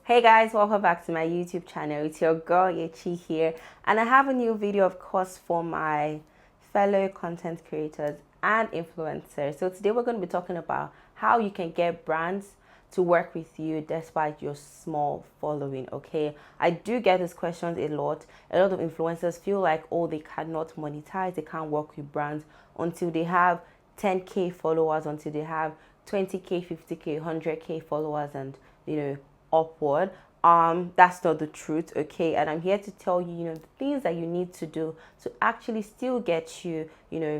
Hey guys, welcome back to my YouTube channel. It's your girl Yechi here, and I have a new video, of course, for my fellow content creators and influencers. So today we're going to be talking about how you can get brands to work with you despite your small following. Okay, I do get these questions a lot. A lot of influencers feel like, oh, they cannot monetize, they can't work with brands until they have 10k followers, until they have 20k, 50k, 100k followers, and upward. That's not the truth. Okay, and I'm here to tell you, the things that you need to do to actually still get you,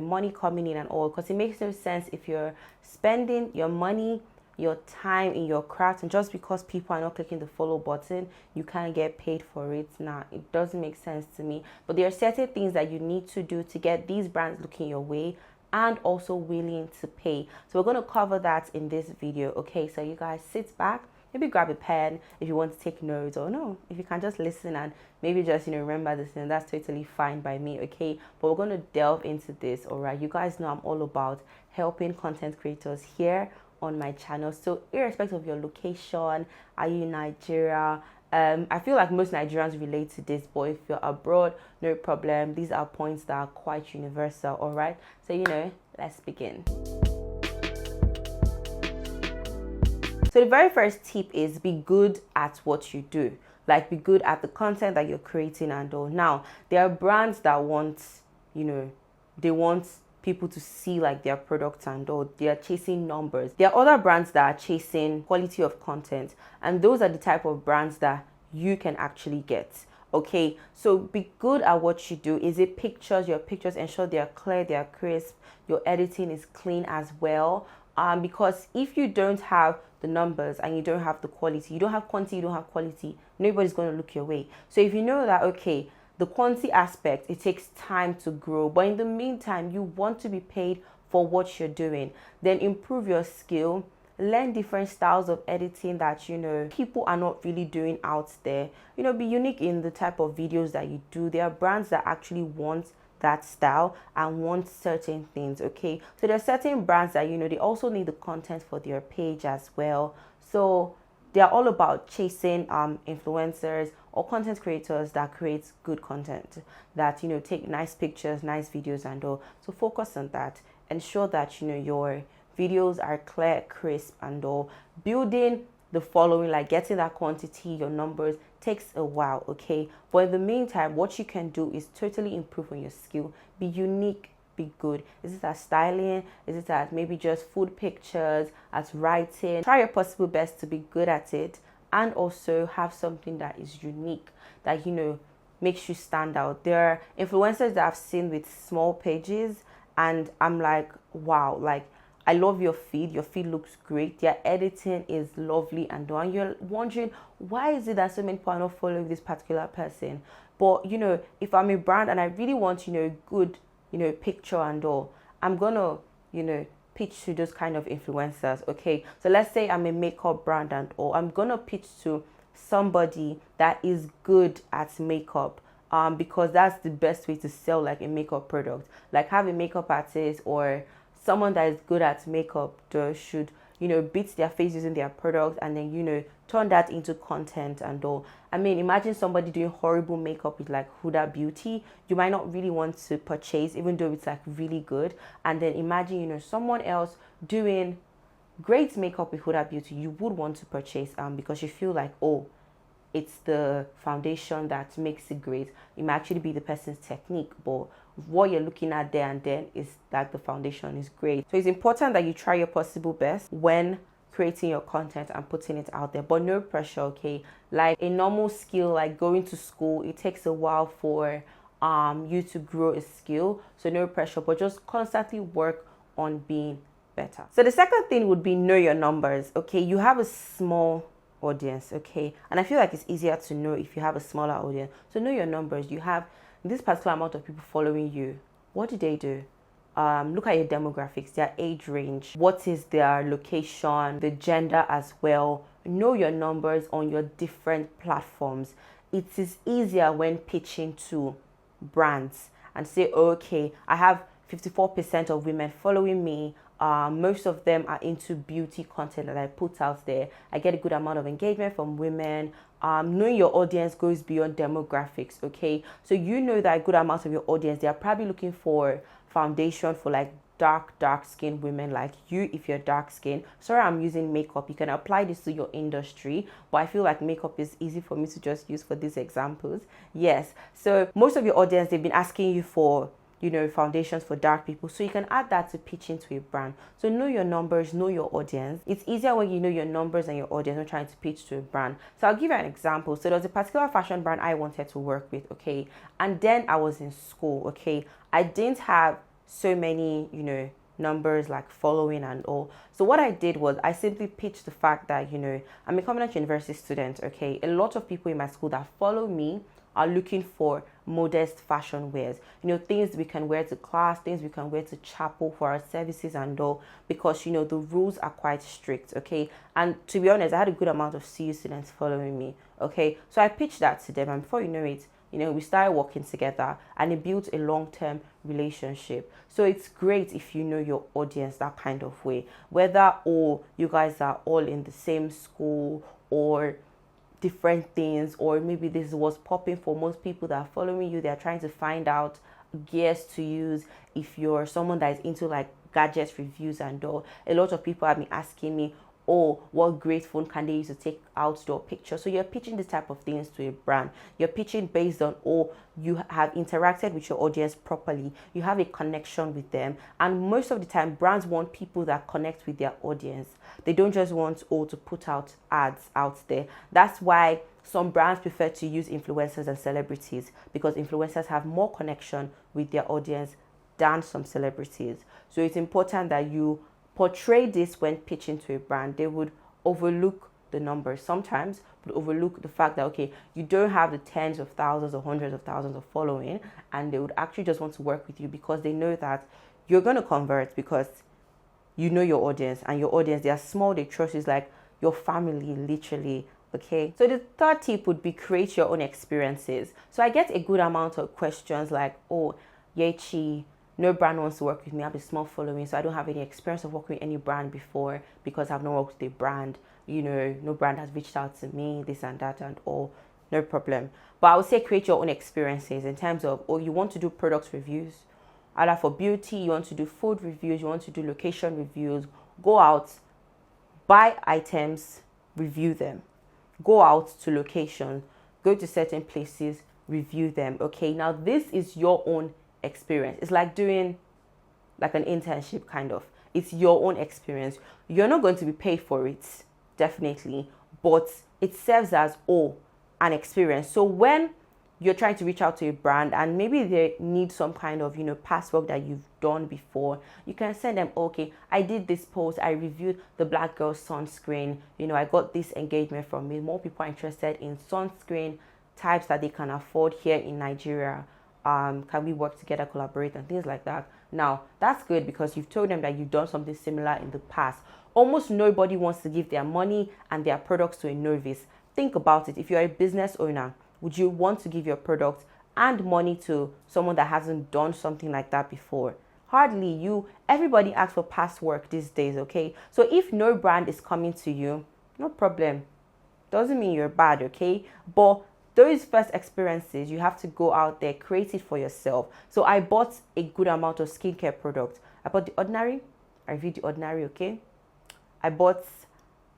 money coming in and all, because it makes no sense if you're spending your money, your time in your craft, and just because people are not clicking the follow button, you can't get paid for it. Nah, it doesn't make sense to me. But there are certain things that you need to do to get these brands looking your way and also willing to pay. So we're going to cover that in this video. Okay, so you guys sit back, maybe grab a pen if you want to take notes, or no, if you can just listen and maybe just remember this, and that's totally fine by me. Okay, but we're going to delve into this. All right, you guys know I'm all about helping content creators here on my channel. So irrespective of your location, are you in Nigeria? I feel like most Nigerians relate to this, but if you're abroad, no problem. These are points that are quite universal. All right, so let's begin. So the very first tip is be good at what you do. Like, be good at the content that you're creating and all. Now, there are brands that want, they want people to see like their products and all. They are chasing numbers. There are other brands that are chasing quality of content, and those are the type of brands that you can actually get. Okay, so be good at what you do. Is it pictures? Your pictures, ensure they are clear, they are crisp, your editing is clean as well. Because if you don't have the numbers and you don't have the quality, you don't have quantity, you don't have quality, nobody's going to look your way. So if you know that, okay, the quantity aspect, it takes time to grow, but in the meantime, you want to be paid for what you're doing, then improve your skill, learn different styles of editing that, people are not really doing out there. Be unique in the type of videos that you do. There are brands that actually want that style and want certain things. Okay, so there are certain brands that they also need the content for their page as well. So they're all about chasing influencers or content creators that create good content, that take nice pictures, nice videos and all. So focus on that. Ensure that your videos are clear, crisp and all. Building the following, like getting that quantity, your numbers, takes a while. Okay, but in the meantime, what you can do is totally improve on your skill. Be unique, be good. Is it at styling? Is it at maybe just food pictures, at writing? Try your possible best to be good at it, and also have something that is unique, that makes you stand out. There are influencers that I've seen with small pages, and I'm like, wow, like, I love your feed. Your feed looks great. Their editing is lovely and all. And you're wondering, why is it that so many people are not following this particular person? But, if I'm a brand and I really want, good, picture and all, I'm going to, pitch to those kind of influencers. Okay, so let's say I'm a makeup brand and all. I'm going to pitch to somebody that is good at makeup. Because that's the best way to sell like a makeup product. Like, have a makeup artist or someone that is good at makeup should beat their face using their product, and then turn that into content and all. I mean, imagine somebody doing horrible makeup with like Huda Beauty. You might not really want to purchase, even though it's like really good. And then imagine someone else doing great makeup with Huda Beauty. You would want to purchase because you feel like, oh, it's the foundation that makes it great. It might actually be the person's technique, but what you're looking at there and then is that the foundation is great. So it's important that you try your possible best when creating your content and putting it out there, but no pressure. Okay, like a normal skill like going to school, it takes a while for you to grow a skill. So no pressure, but just constantly work on being better. So the second thing would be know your numbers. Okay, you have a small audience, okay, and I feel like it's easier to know if you have a smaller audience. So know your numbers. You have this particular amount of people following you. What do they do? Look at your demographics, their age range, what is their location, the gender as well. Know your numbers on your different platforms. It is easier when pitching to brands and say, okay, I have 54% of women following me. Most of them are into beauty content that I put out there. I get a good amount of engagement from women. Knowing your audience goes beyond demographics, okay? So you know that a good amount of your audience, they are probably looking for foundation for like dark skinned women like you. If you're dark skinned, sorry, I'm using makeup, you can apply this to your industry, but I feel like makeup is easy for me to just use for these examples. Yes, so most of your audience, they've been asking you for, you know, foundations for dark people, so you can add that to pitch into a brand. So know your numbers, know your audience. It's easier when you know your numbers and your audience when trying to pitch to a brand. So I'll give you an example. So there was a particular fashion brand I wanted to work with, okay, and then I was in school, okay. I didn't have so many, you know, numbers like following and all. So what I did was I simply pitched the fact that, you know, I'm a Covenant University student, okay. A lot of people in my school that follow me are looking for modest fashion wears, you know, things we can wear to class, things we can wear to chapel for our services and all, because, you know, the rules are quite strict, okay. And to be honest, I had a good amount of CU students following me, okay. So I pitched that to them, and before you know it, you know, we started working together and it built a long-term relationship. So it's great if you know your audience that kind of way, whether or you guys are all in the same school or different things, or maybe this was popping for most people that are following you. They're trying to find out gears to use. If you're someone that is into like gadgets reviews and all, a lot of people have been asking me, oh, what great phone can they use to take outdoor pictures? So you're pitching this type of things to a brand. You're pitching based on, oh, you have interacted with your audience properly, you have a connection with them. And most of the time, brands want people that connect with their audience. They don't just want, oh, to put out ads out there. That's why some brands prefer to use influencers and celebrities, because influencers have more connection with their audience than some celebrities. So it's important that you portray this when pitching to a brand. They would overlook the numbers sometimes, but overlook the fact that, okay, you don't have the tens of thousands or hundreds of thousands of following, and they would actually just want to work with you because they know that you're going to convert, because you know your audience, and your audience, they are small, they trust you, like your family, literally. Okay, so the third tip would be create your own experiences. So I get a good amount of questions like, oh, Yechi, no brand wants to work with me. I have a small following, so I don't have any experience of working with any brand before because I've not worked with a brand. You know, no brand has reached out to me, this and that and all. No problem. But I would say create your own experiences in terms of, oh, you want to do product reviews, either for beauty, you want to do food reviews, you want to do location reviews. Go out, buy items, review them. Go out to location, go to certain places, review them. Okay, now this is your own experience. It's like doing like an internship kind of. It's your own experience. You're not going to be paid for it, definitely, but it serves as an experience. So when you're trying to reach out to a brand and maybe they need some kind of, you know, past work that you've done before, you can send them, okay, I did this post, I reviewed the Black Girl sunscreen, you know, I got this engagement from it. More people are interested in sunscreen types that they can afford here in Nigeria. Can we work together, collaborate, and things like that. Now, that's good because you've told them that you've done something similar in the past. Almost nobody wants to give their money and their products to a novice. Think about it. If you're a business owner, would you want to give your product and money to someone that hasn't done something like that before? Hardly. Everybody asks for past work these days, okay? So if no brand is coming to you, no problem. Doesn't mean you're bad, okay? But those first experiences, you have to go out there, create it for yourself. So I bought a good amount of skincare products. I bought The Ordinary. I reviewed The Ordinary, okay? I bought,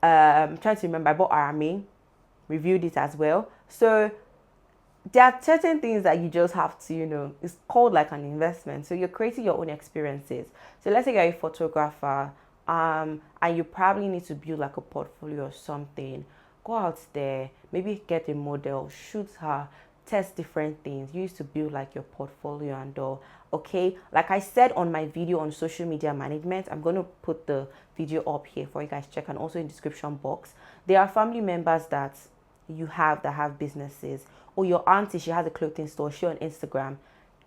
I'm trying to remember, I bought Arame, reviewed it as well. So there are certain things that you just have to, you know, it's called like an investment. So you're creating your own experiences. So let's say you're a photographer, and you probably need to build like a portfolio or something. Go out there, maybe get a model, shoot her, test different things. You used to build like your portfolio and all. Okay, like I said on my video on social media management, I'm going to put the video up here for you guys to check, and also in the description box. There are family members that you have that have businesses, or your auntie, she has a clothing store, she on Instagram.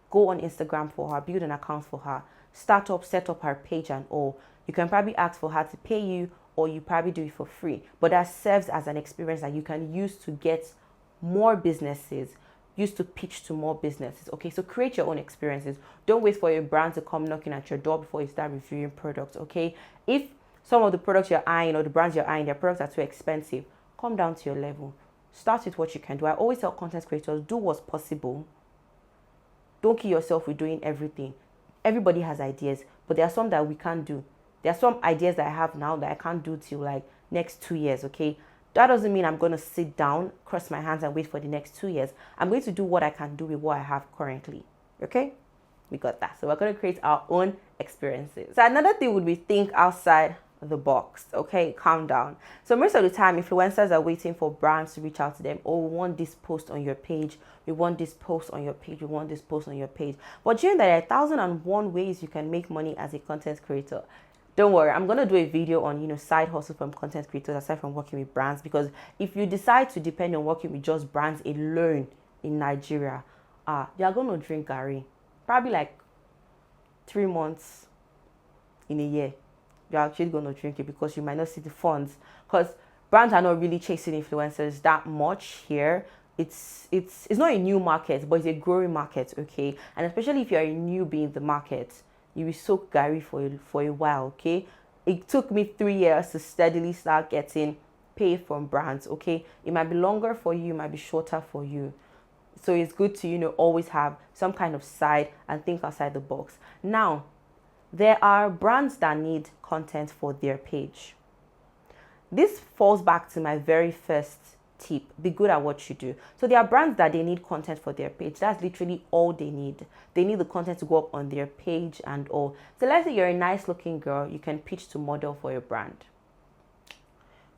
Go on Instagram for her, build an account for her, set up her page and all. You can probably ask for her to pay you, or you probably do it for free, but that serves as an experience that you can use to get more businesses, use to pitch to more businesses. Okay, so create your own experiences. Don't wait for your brand to come knocking at your door before you start reviewing products. Okay, if some of the products you're eyeing or the brands you're eyeing, their products are too expensive, come down to your level. Start with what you can do. I always tell content creators, do what's possible. Don't kill yourself with doing everything. Everybody has ideas, but there are some that we can't do. There are some ideas that I have now that I can't do till like next 2 years. Okay, that doesn't mean I'm going to sit down, cross my hands and wait for the next 2 years. I'm going to do what I can do with what I have currently. Okay, we got that. So we're going to create our own experiences. So another thing would be think outside the box. Okay, calm down. So most of the time influencers are waiting for brands to reach out to them. Oh, we want this post on your page, we want this post on your page, we want this post on your page. But during that, there are 1,001 ways you can make money as a content creator. Don't worry, I'm going to do a video on, side hustle from content creators aside from working with brands, because if you decide to depend on working with just brands alone in Nigeria, you're going to drink Gary probably like 3 months in a year. You're actually going to drink it because you might not see the funds, because brands are not really chasing influencers that much here. It's not a new market, but it's a growing market. Okay, and especially if you're a newbie in the market, you will soak Gary for a while. Okay, it took me 3 years to steadily start getting paid from brands. Okay, it might be longer for you, it might be shorter for you. So it's good to always have some kind of side and think outside the box. Now, there are brands that need content for their page. This falls back to my very first tip: be good at what you do. So there are brands that they need content for their page. That's literally all they need. They need the content to go up on their page and all. So let's say you're a nice looking girl, you can pitch to model for your brand.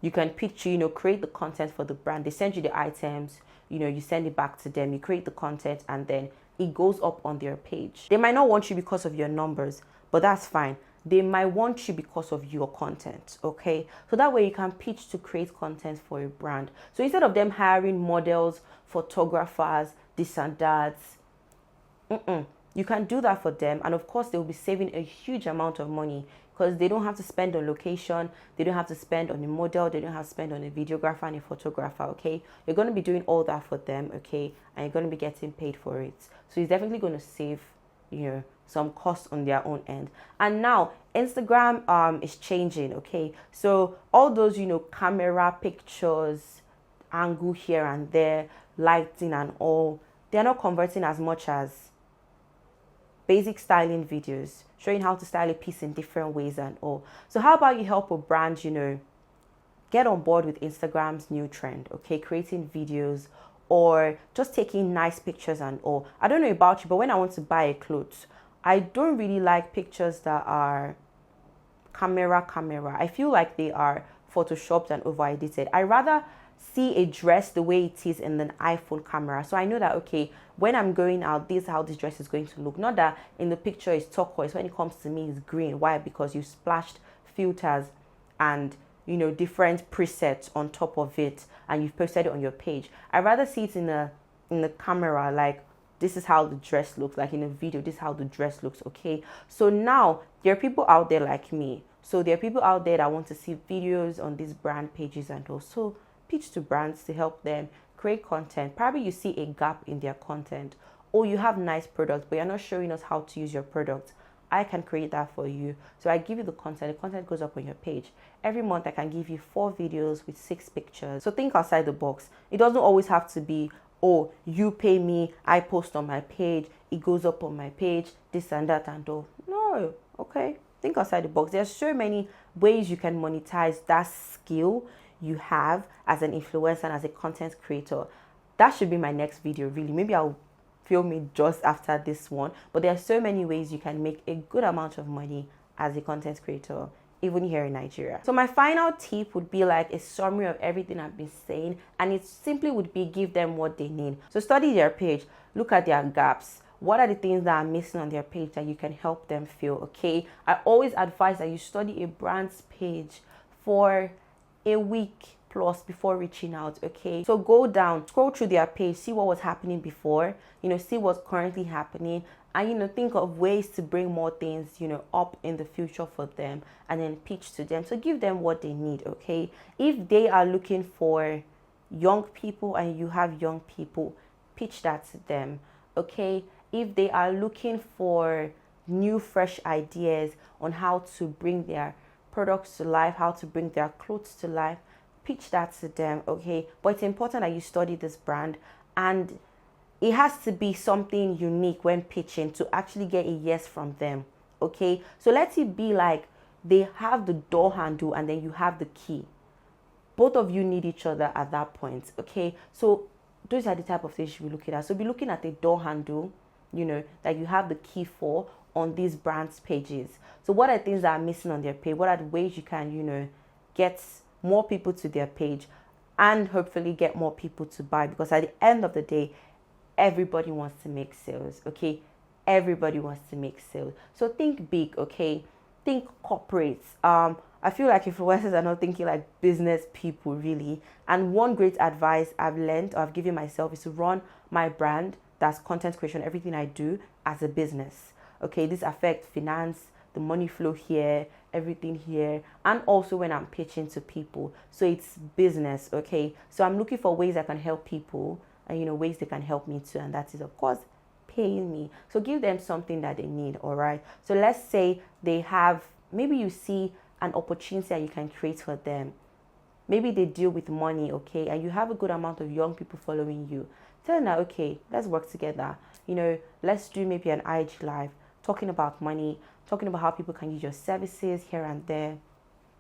You can pitch, create the content for the brand. They send you the items, you send it back to them, you create the content, and then it goes up on their page. They might not want you because of your numbers, but that's fine. They might want you because of your content. Okay, so that way you can pitch to create content for a brand. So instead of them hiring models, photographers, this and that, you can do that for them, and of course they will be saving a huge amount of money, because they don't have to spend on location, they don't have to spend on a model, they don't have to spend on a videographer and a photographer. Okay, you're going to be doing all that for them. Okay, and you're going to be getting paid for it. So it's definitely going to save some costs on their own end. And now Instagram is changing. Okay, so all those camera pictures, angle here and there, lighting and all, they're not converting as much as basic styling videos showing how to style a piece in different ways and all. So how about you help a brand get on board with Instagram's new trend? Okay, creating videos or just taking nice pictures and all. I don't know about you, but when I want to buy a clothes, I don't really like pictures that are camera. I feel like they are photoshopped and over edited. I rather see a dress the way it is in an iPhone camera, so I know that okay, when I'm going out, this is how this dress is going to look. Not that in the picture it's turquoise, when it comes to me it's green. Why? Because you splashed filters and different presets on top of it, and you've posted it on your page. I'd rather see it in the camera, like this is how the dress looks, like in a video, this is how the dress looks. Okay, so now there are people out there like me. So there are people out there that want to see videos on these brand pages and also pitch to brands to help them create content. Probably you see a gap in their content, or you have nice products but you're not showing us how to use your product. I can create that for you. So I give you the content goes up on your page. Every month I can give you 4 videos with 6 pictures. So think outside the box. It doesn't always have to be, oh, you pay me, I post on my page, it goes up on my page, this and that and all. No, okay? Think outside the box. There's so many ways you can monetize that skill you have as an influencer and as a content creator. That should be my next video, really. Maybe I'll film it just after this one, but there are so many ways you can make a good amount of money as a content creator, even here in Nigeria. So my final tip would be like a summary of everything I've been saying, and it simply would be give them what they need. So study their page, look at their gaps. What are the things that are missing on their page that you can help them fill? Okay, I always advise that you study a brand's page for a week plus before reaching out. Okay, so go down, scroll through their page, see what was happening before, see what's currently happening, and think of ways to bring more things up in the future for them, and then pitch to them. So give them what they need. Okay, if they are looking for young people and you have young people, pitch that to them. Okay, if they are looking for new fresh ideas on how to bring their products to life, how to bring their clothes to life, pitch that to them. Okay, but it's important that you study this brand, and it has to be something unique when pitching to actually get a yes from them. Okay, so let it be like they have the door handle and then you have the key. Both of you need each other at that point. Okay, so those are the type of things you be looking at. So be looking at the door handle, that you have the key for on these brands pages. So what are things that are missing on their page? What are the ways you can get more people to their page and hopefully get more people to buy? Because at the end of the day, everybody wants to make sales. Okay, everybody wants to make sales. So think big. Okay, think corporates. I feel like influencers are not thinking like business people really. And one great advice I've learned or I've given myself is to run my brand, that's content creation, everything I do, as a business. Okay, this affects finance, the money flow here, everything here, and also when I'm pitching to people. So it's business. Okay, so I'm looking for ways I can help people, and ways they can help me too, and that is of course paying me. So give them something that they need. All right, so let's say they have, maybe you see an opportunity that you can create for them. Maybe they deal with money, okay, and you have a good amount of young people following you. Tell them that, okay, let's work together. Let's do maybe an IG live talking about money, talking about how people can use your services here and there.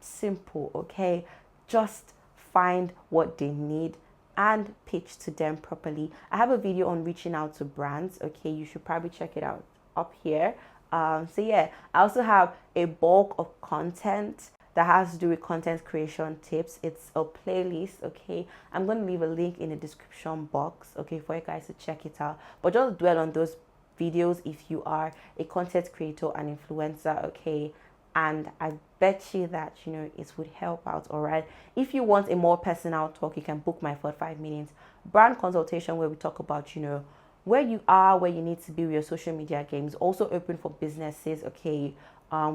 Simple. Okay, just find what they need and pitch to them properly. I have a video on reaching out to brands. Okay, you should probably check it out up here. So yeah, I also have a bulk of content that has to do with content creation tips. It's a playlist. Okay, I'm going to leave a link in the description box, okay, for you guys to check it out. But just dwell on those videos if you are a content creator and influencer. Okay, and I bet you that it would help out. All right, if you want a more personal talk, you can book my 45 minutes brand consultation where we talk about where you are, where you need to be with your social media games. Also open for businesses. Okay,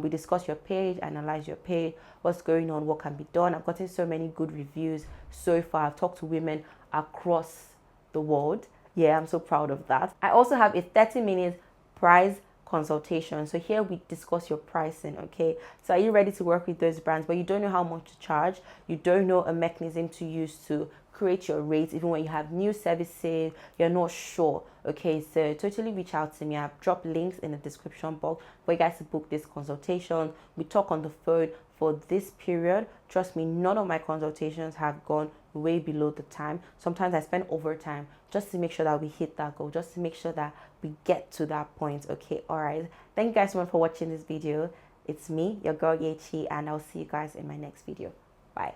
we discuss your page, analyze your page, what's going on, what can be done. I've gotten so many good reviews so far. I've talked to women across the world. Yeah, I'm so proud of that. I also have a 30-minute price consultation. So here we discuss your pricing. Okay, so are you ready to work with those brands but you don't know how much to charge? You don't know a mechanism to use to create your rates, even when you have new services, you're not sure. Okay, so totally reach out to me. I've dropped links in the description box for you guys to book this consultation. We talk on the phone for this period. Trust me, none of my consultations have gone way below the time. Sometimes I spend overtime just to make sure that we hit that goal, just to make sure that we get to that point. Okay, all right, thank you guys so much for watching this video. It's me, your girl Yechi, and I'll see you guys in my next video.